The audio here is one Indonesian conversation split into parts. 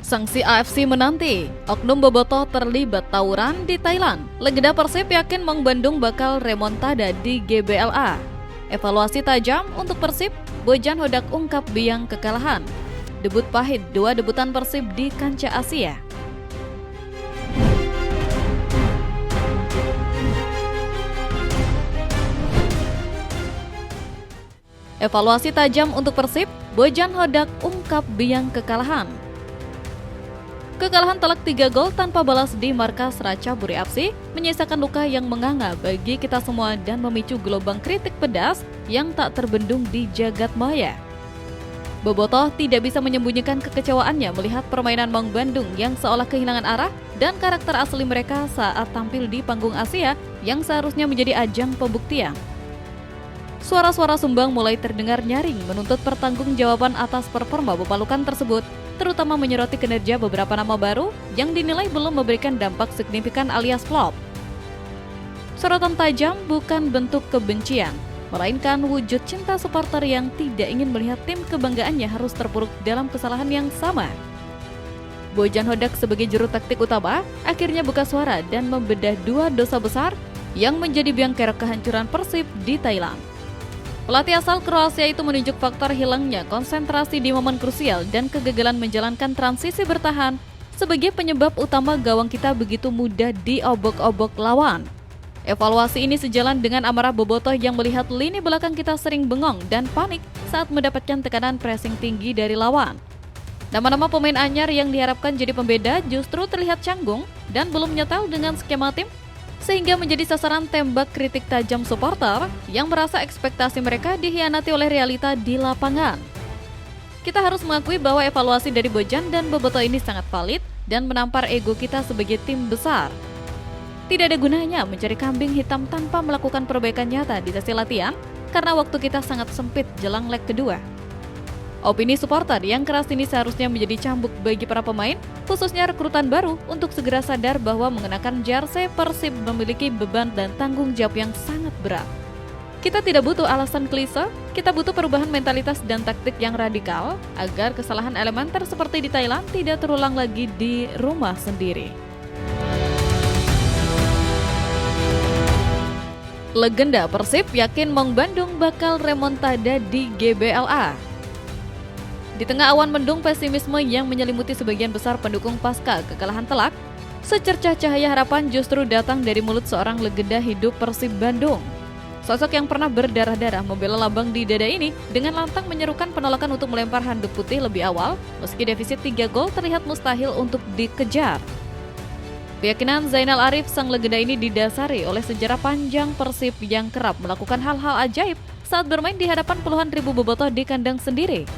Sanksi AFC menanti, oknum bobotoh terlibat tawuran di Thailand. Legenda Persib yakin Maung Bandung bakal remontada di GBLA. Evaluasi tajam untuk Persib, Bojan Hodak ungkap biang kekalahan. Debut pahit dua debutan Persib di kancah Asia. Evaluasi tajam untuk Persib, Bojan Hodak ungkap biang kekalahan. Kekalahan telak 3 gol tanpa balas di markas Ratchaburi FC menyisakan luka yang menganga bagi kita semua dan memicu gelombang kritik pedas yang tak terbendung di jagat maya. Bobotoh tidak bisa menyembunyikan kekecewaannya melihat permainan Maung Bandung yang seolah kehilangan arah dan karakter asli mereka saat tampil di panggung Asia yang seharusnya menjadi ajang pembuktian. Suara-suara sumbang mulai terdengar nyaring menuntut pertanggungjawaban atas performa Bepalukan tersebut, terutama menyoroti kinerja beberapa nama baru yang dinilai belum memberikan dampak signifikan alias flop. Sorotan tajam bukan bentuk kebencian, melainkan wujud cinta supporter yang tidak ingin melihat tim kebanggaannya harus terpuruk dalam kesalahan yang sama. Bojan Hodak sebagai juru taktik utama akhirnya buka suara dan membedah dua dosa besar yang menjadi biang kerok kehancuran Persib di Thailand. Pelatih asal Kroasia itu menunjuk faktor hilangnya konsentrasi di momen krusial dan kegagalan menjalankan transisi bertahan sebagai penyebab utama gawang kita begitu mudah diobok-obok lawan. Evaluasi ini sejalan dengan amarah bobotoh yang melihat lini belakang kita sering bengong dan panik saat mendapatkan tekanan pressing tinggi dari lawan. Nama-nama pemain anyar yang diharapkan jadi pembeda justru terlihat canggung dan belum nyetel dengan skema tim, sehingga menjadi sasaran tembak kritik tajam supporter yang merasa ekspektasi mereka dikhianati oleh realita di lapangan. Kita harus mengakui bahwa evaluasi dari Bojan dan bobotoh ini sangat valid dan menampar ego kita sebagai tim besar. Tidak ada gunanya mencari kambing hitam tanpa melakukan perbaikan nyata di sesi latihan karena waktu kita sangat sempit jelang leg kedua. Opini supporter yang keras ini seharusnya menjadi cambuk bagi para pemain, khususnya rekrutan baru, untuk segera sadar bahwa mengenakan jersey Persib memiliki beban dan tanggung jawab yang sangat berat. Kita tidak butuh alasan klise, kita butuh perubahan mentalitas dan taktik yang radikal agar kesalahan elementer seperti di Thailand tidak terulang lagi di rumah sendiri. Legenda Persib yakin Maung Bandung bakal remontada di GBLA. Di tengah awan mendung pesimisme yang menyelimuti sebagian besar pendukung pasca kekalahan telak, secercah cahaya harapan justru datang dari mulut seorang legenda hidup Persib Bandung. Sosok yang pernah berdarah-darah membela lambang di dada ini dengan lantang menyerukan penolakan untuk melempar handuk putih lebih awal, meski defisit 3 gol terlihat mustahil untuk dikejar. Keyakinan Zainal Arif sang legenda ini didasari oleh sejarah panjang Persib yang kerap melakukan hal-hal ajaib saat bermain di hadapan puluhan ribu bobotoh di kandang sendiri.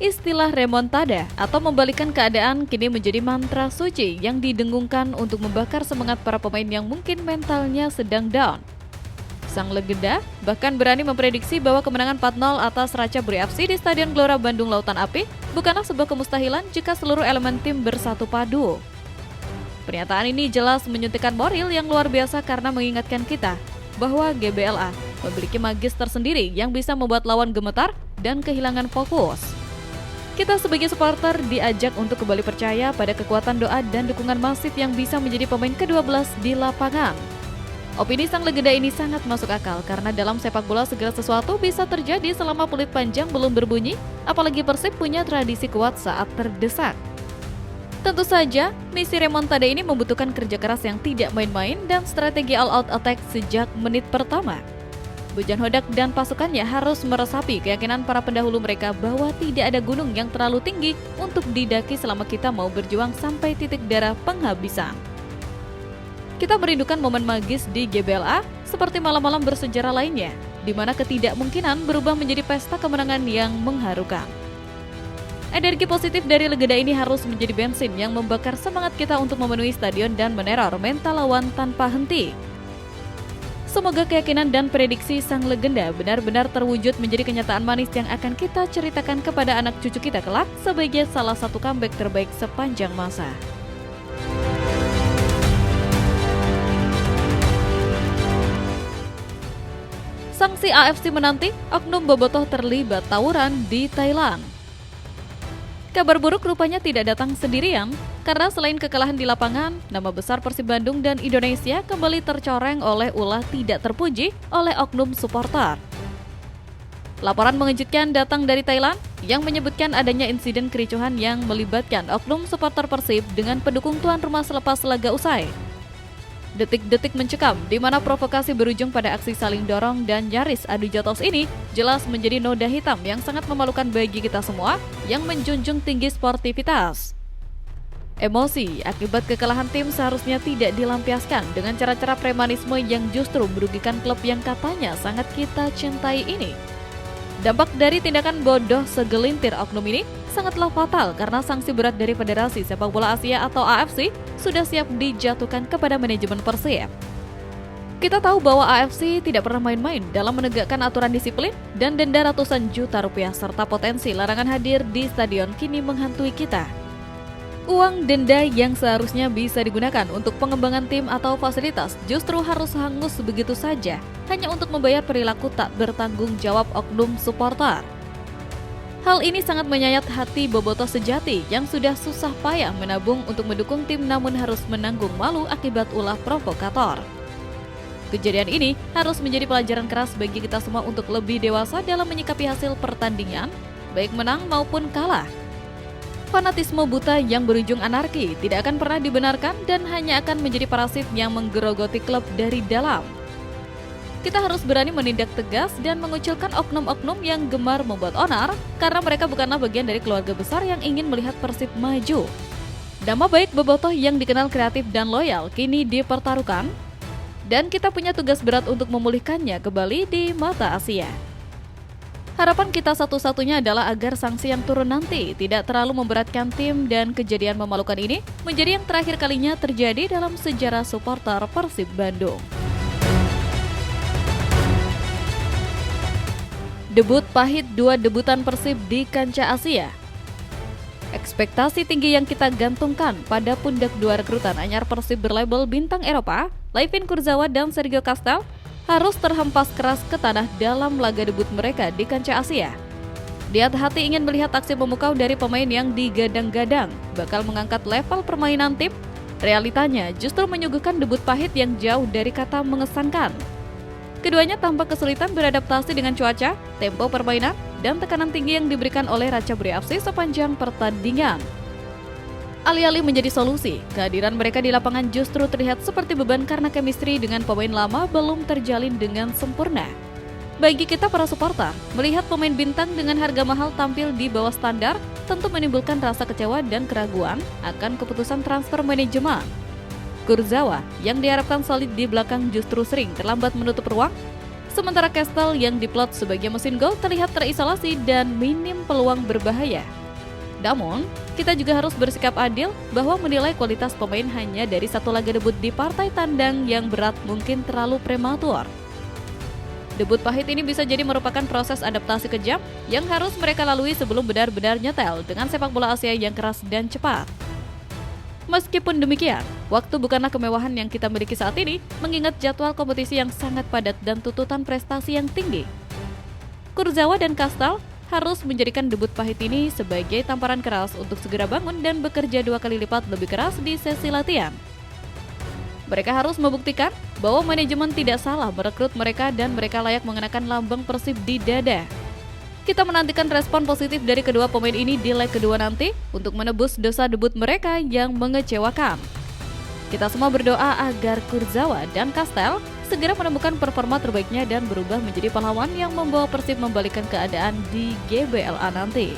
Istilah remontada atau membalikan keadaan kini menjadi mantra suci yang didengungkan untuk membakar semangat para pemain yang mungkin mentalnya sedang down. Sang legenda bahkan berani memprediksi bahwa kemenangan 4-0 atas Ratchaburi FC di Stadion Gelora Bandung Lautan Api bukanlah sebuah kemustahilan jika seluruh elemen tim bersatu padu. Pernyataan ini jelas menyuntikkan moral yang luar biasa karena mengingatkan kita bahwa GBLA memiliki magis tersendiri yang bisa membuat lawan gemetar dan kehilangan fokus. Kita sebagai supporter diajak untuk kembali percaya pada kekuatan doa dan dukungan masif yang bisa menjadi pemain ke-12 di lapangan. Opini sang legenda ini sangat masuk akal karena dalam sepak bola segala sesuatu bisa terjadi selama peluit panjang belum berbunyi, apalagi Persib punya tradisi kuat saat terdesak. Tentu saja, misi remontada ini membutuhkan kerja keras yang tidak main-main dan strategi all-out attack sejak menit pertama. Bojan Hodak dan pasukannya harus meresapi keyakinan para pendahulu mereka bahwa tidak ada gunung yang terlalu tinggi untuk didaki selama kita mau berjuang sampai titik darah penghabisan. Kita merindukan momen magis di GBLA seperti malam-malam bersejarah lainnya, di mana ketidakmungkinan berubah menjadi pesta kemenangan yang mengharukan. Energi positif dari legenda ini harus menjadi bensin yang membakar semangat kita untuk memenuhi stadion dan meneror mental lawan tanpa henti. Semoga keyakinan dan prediksi sang legenda benar-benar terwujud menjadi kenyataan manis yang akan kita ceritakan kepada anak cucu kita kelak sebagai salah satu comeback terbaik sepanjang masa. Sanksi AFC menanti, oknum bobotoh terlibat tawuran di Thailand. Kabar buruk rupanya tidak datang sendirian, karena selain kekalahan di lapangan, nama besar Persib Bandung dan Indonesia kembali tercoreng oleh ulah tidak terpuji oleh oknum supporter. Laporan mengejutkan datang dari Thailand yang menyebutkan adanya insiden kericuhan yang melibatkan oknum supporter Persib dengan pendukung tuan rumah selepas laga usai. Detik-detik mencekam di mana provokasi berujung pada aksi saling dorong dan nyaris adu jotos ini jelas menjadi noda hitam yang sangat memalukan bagi kita semua yang menjunjung tinggi sportivitas. Emosi akibat kekalahan tim seharusnya tidak dilampiaskan dengan cara-cara premanisme yang justru merugikan klub yang katanya sangat kita cintai ini. Dampak dari tindakan bodoh segelintir oknum ini sangatlah fatal karena sanksi berat dari Federasi Sepak Bola Asia atau AFC sudah siap dijatuhkan kepada manajemen Persib. Kita tahu bahwa AFC tidak pernah main-main dalam menegakkan aturan disiplin dan denda ratusan juta rupiah serta potensi larangan hadir di stadion kini menghantui kita. Uang denda yang seharusnya bisa digunakan untuk pengembangan tim atau fasilitas justru harus hangus begitu saja hanya untuk membayar perilaku tak bertanggung jawab oknum supporter. Hal ini sangat menyayat hati bobotoh sejati yang sudah susah payah menabung untuk mendukung tim namun harus menanggung malu akibat ulah provokator. Kejadian ini harus menjadi pelajaran keras bagi kita semua untuk lebih dewasa dalam menyikapi hasil pertandingan, baik menang maupun kalah. Fanatisme buta yang berujung anarki tidak akan pernah dibenarkan dan hanya akan menjadi parasit yang menggerogoti klub dari dalam. Kita harus berani menindak tegas dan mengucilkan oknum-oknum yang gemar membuat onar karena mereka bukanlah bagian dari keluarga besar yang ingin melihat Persib maju. Nama baik bobotoh yang dikenal kreatif dan loyal kini dipertaruhkan dan kita punya tugas berat untuk memulihkannya kembali di mata Asia. Harapan kita satu-satunya adalah agar sanksi yang turun nanti tidak terlalu memberatkan tim dan kejadian memalukan ini menjadi yang terakhir kalinya terjadi dalam sejarah supporter Persib Bandung. Debut pahit dua debutan Persib di kancah Asia. Ekspektasi tinggi yang kita gantungkan pada pundak dua rekrutan anyar Persib berlabel bintang Eropa, Layvin Kurzawa dan Sergio Castel, harus terhempas keras ke tanah dalam laga debut mereka di kancah Asia. Di hati ingin melihat aksi memukau dari pemain yang digadang-gadang bakal mengangkat level permainan tim. Realitanya justru menyuguhkan debut pahit yang jauh dari kata mengesankan. Keduanya tampak kesulitan beradaptasi dengan cuaca, tempo permainan, dan tekanan tinggi yang diberikan oleh Ratchaburi FC sepanjang pertandingan. Alih-alih menjadi solusi, kehadiran mereka di lapangan justru terlihat seperti beban karena chemistry dengan pemain lama belum terjalin dengan sempurna. Bagi kita para supporter, melihat pemain bintang dengan harga mahal tampil di bawah standar tentu menimbulkan rasa kecewa dan keraguan akan keputusan transfer manajemen. Kurzawa yang diharapkan solid di belakang justru sering terlambat menutup ruang, sementara Castel yang diplot sebagai mesin gol terlihat terisolasi dan minim peluang berbahaya. Namun, kita juga harus bersikap adil bahwa menilai kualitas pemain hanya dari satu laga debut di partai tandang yang berat mungkin terlalu prematur. Debut pahit ini bisa jadi merupakan proses adaptasi kejam yang harus mereka lalui sebelum benar-benar nyetel dengan sepak bola Asia yang keras dan cepat. Meskipun demikian, waktu bukanlah kemewahan yang kita miliki saat ini, mengingat jadwal kompetisi yang sangat padat dan tuntutan prestasi yang tinggi. Kurzawa dan Castel harus menjadikan debut pahit ini sebagai tamparan keras untuk segera bangun dan bekerja 2 kali lipat lebih keras di sesi latihan. Mereka harus membuktikan bahwa manajemen tidak salah merekrut mereka dan mereka layak mengenakan lambang Persib di dada. Kita menantikan respon positif dari kedua pemain ini di leg kedua nanti untuk menebus dosa debut mereka yang mengecewakan. Kita semua berdoa agar Kurzawa dan Castel segera menemukan performa terbaiknya dan berubah menjadi pahlawan yang membawa Persib membalikkan keadaan di GBLA nanti.